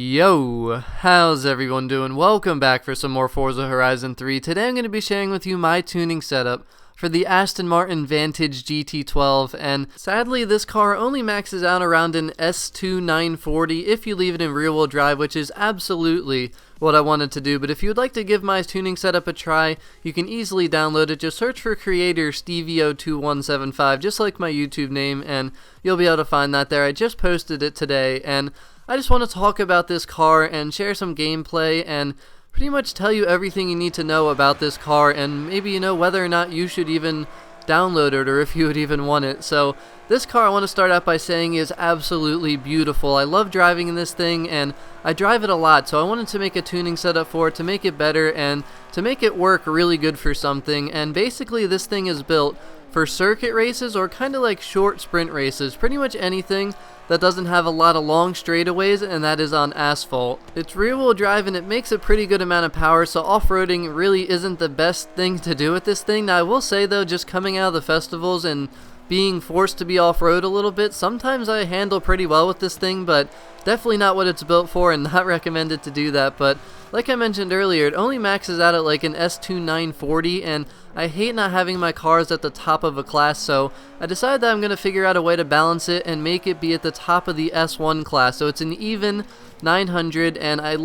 Yo, how's everyone doing? Welcome back for some more Forza Horizon 3. Today I'm going to be sharing with you my tuning setup for the Aston Martin Vantage GT12, and sadly this car only maxes out around an S2 940 if you leave it in rear wheel drive, which is absolutely what I wanted to do. But if you would like to give my tuning setup a try, you can easily download it. Just search for creator Stevio2175, just like my YouTube name, and you'll be able to find that there. I just posted it today, and I just want to talk about this car and share some gameplay and pretty much tell you everything you need to know about this car, and maybe whether or not you should even download it or if you would even want it. So this car, I want to start out by saying, is absolutely beautiful. I love driving in this thing, and I drive it a lot, so I wanted to make a tuning setup for it to make it better and to make it work really good for something. And basically this thing is built for circuit races or kind of like short sprint races, pretty much anything that doesn't have a lot of long straightaways, and that is on asphalt. It's rear wheel drive and it makes a pretty good amount of power, so off-roading really isn't the best thing to do with this thing. Now I will say though, just coming out of the festivals and being forced to be off-road a little bit, sometimes I handle pretty well with this thing, but definitely not what it's built for and not recommended to do that. But like I mentioned earlier, it only maxes out at like an S2 940, and I hate not having my cars at the top of a class, so I decided that I'm going to figure out a way to balance it and make it be at the top of the S1 class. So it's an even 900, and I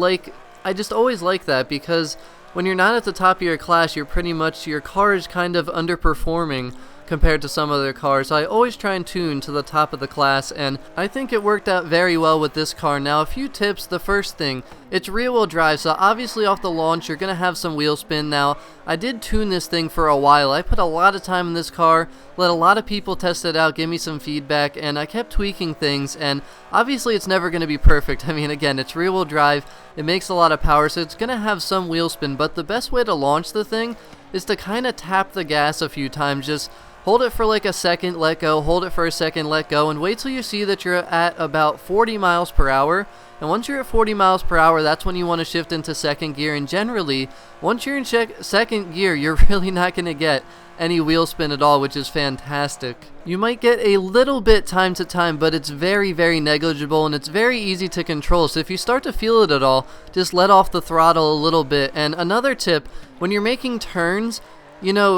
just always like that, because when you're not at the top of your class, your car is kind of underperforming compared to some other cars. So I always try and tune to the top of the class, and I think it worked out very well with this car. Now a few tips. The first thing, it's rear wheel drive, so obviously off the launch you're gonna have some wheel spin. Now I did tune this thing for a while. I put a lot of time in this car, let a lot of people test it out, give me some feedback, and I kept tweaking things, and obviously it's never gonna be perfect. I mean, again, it's rear wheel drive, it makes a lot of power, so it's gonna have some wheel spin, but the best way to launch the thing is to kind of tap the gas a few times. Just hold it for like a second, let go, hold it for a second, let go, and wait till you see that you're at about 40 miles per hour. And once you're at 40 miles per hour, that's when you want to shift into second gear. And generally, once you're in second gear, you're really not going to get any wheel spin at all, which is fantastic. You might get a little bit time to time, but it's very, very negligible, and it's very easy to control. So if you start to feel it at all, just let off the throttle a little bit. And another tip, when you're making turns,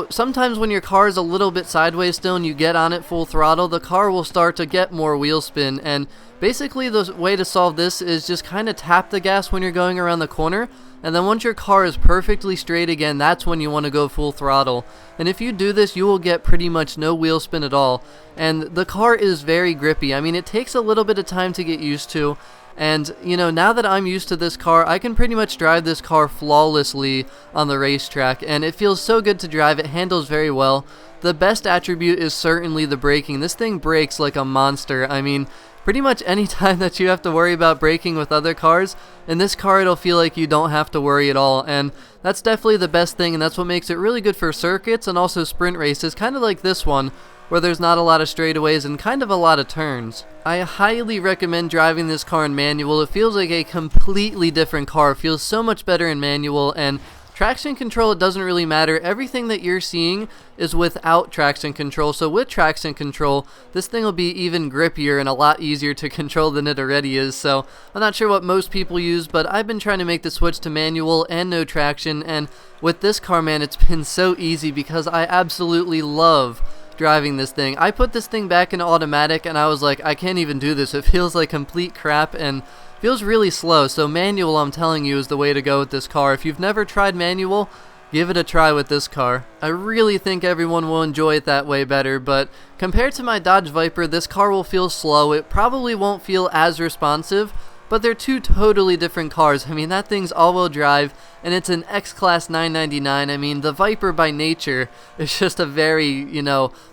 sometimes when your car is a little bit sideways still and you get on it full throttle, the car will start to get more wheel spin. And basically the way to solve this is just kind of tap the gas when you're going around the corner, and then once your car is perfectly straight again, that's when you want to go full throttle. And if you do this, you will get pretty much no wheel spin at all. And the car is very grippy. I mean, it takes a little bit of time to get used to. And, now that I'm used to this car, I can pretty much drive this car flawlessly on the racetrack, and it feels so good to drive. It handles very well. The best attribute is certainly the braking. This thing brakes like a monster. I mean, pretty much any time that you have to worry about braking with other cars, in this car it'll feel like you don't have to worry at all, and that's definitely the best thing, and that's what makes it really good for circuits and also sprint races, kind of like this one, where there's not a lot of straightaways and kind of a lot of turns. I highly recommend driving this car in manual. It feels like a completely different car. It feels so much better in manual, and traction control, it doesn't really matter. Everything that you're seeing is without traction control. So with traction control, this thing will be even grippier and a lot easier to control than it already is. So I'm not sure what most people use, but I've been trying to make the switch to manual and no traction, and with this car, man, it's been so easy because I absolutely love driving this thing. I put this thing back in automatic and I was like, I can't even do this. It feels like complete crap and feels really slow. So manual, I'm telling you, is the way to go with this car. If you've never tried manual, give it a try with this car. I really think everyone will enjoy it that way better, but compared to my Dodge Viper, this car will feel slow. It probably won't feel as responsive, but they're two totally different cars. I mean, that thing's all-wheel drive, and it's an X-Class 999. I mean, the Viper by nature is just a very,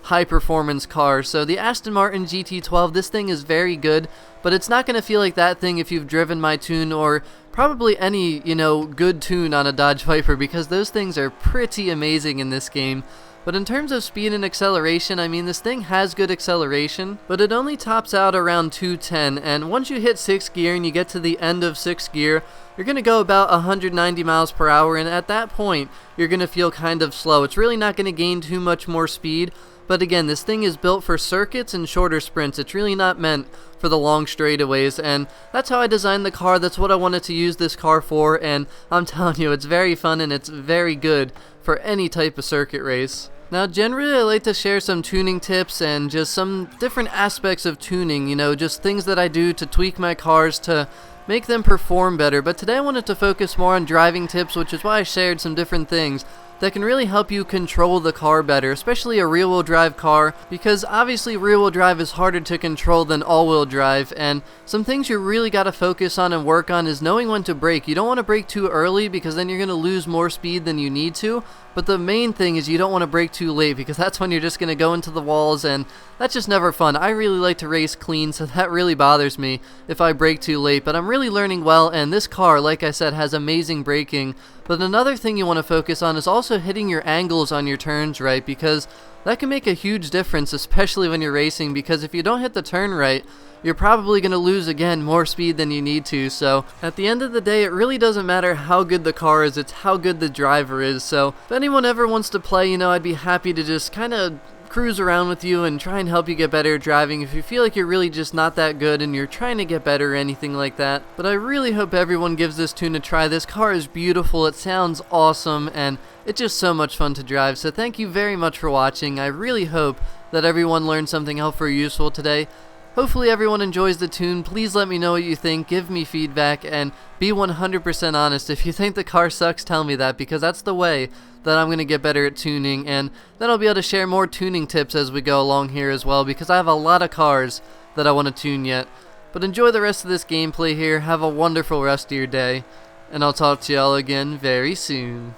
high-performance car. So the Aston Martin GT12, this thing is very good, but it's not going to feel like that thing if you've driven my tune or probably any, good tune on a Dodge Viper, because those things are pretty amazing in this game. But in terms of speed and acceleration, I mean, this thing has good acceleration, but it only tops out around 210, and once you hit 6th gear and you get to the end of 6th gear, you're going to go about 190 miles per hour, and at that point, you're going to feel kind of slow. It's really not going to gain too much more speed, But again, this thing is built for circuits and shorter sprints. It's really not meant for the long straightaways, and that's how I designed the car. That's what I wanted to use this car for, and I'm telling you, it's very fun and it's very good for any type of circuit race. Now, generally, I like to share some tuning tips and just some different aspects of tuning, you know, just things that I do to tweak my cars to make them perform better. But today I wanted to focus more on driving tips, which is why I shared some different things that can really help you control the car better, especially a rear-wheel drive car, because obviously rear-wheel drive is harder to control than all-wheel drive, and some things you really got to focus on and work on is knowing when to brake. You don't want to brake too early because then you're going to lose more speed than you need to, but the main thing is you don't want to brake too late because that's when you're just going to go into the walls, and that's just never fun. I really like to race clean, so that really bothers me if I brake too late, but I'm really learning well, and this car, like I said, has amazing braking. But another thing you want to focus on is also hitting your angles on your turns right, because that can make a huge difference, especially when you're racing, because if you don't hit the turn right, you're probably going to lose, again, more speed than you need to. So at the end of the day, it really doesn't matter how good the car is, it's how good the driver is. So if anyone ever wants to play, you know, I'd be happy to just kind of cruise around with you and try and help you get better at driving if you feel like you're really just not that good and you're trying to get better or anything like that. But I really hope everyone gives this tune a try. This car is beautiful, it sounds awesome, and it's just so much fun to drive. So thank you very much for watching. I really hope that everyone learned something helpful or useful today. Hopefully everyone enjoys the tune. Please let me know what you think, give me feedback, and be 100% honest. If you think the car sucks, tell me that, because that's the way that I'm going to get better at tuning, and then I'll be able to share more tuning tips as we go along here as well, because I have a lot of cars that I want to tune yet. But enjoy the rest of this gameplay here, have a wonderful rest of your day, and I'll talk to y'all again very soon.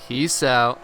Peace out.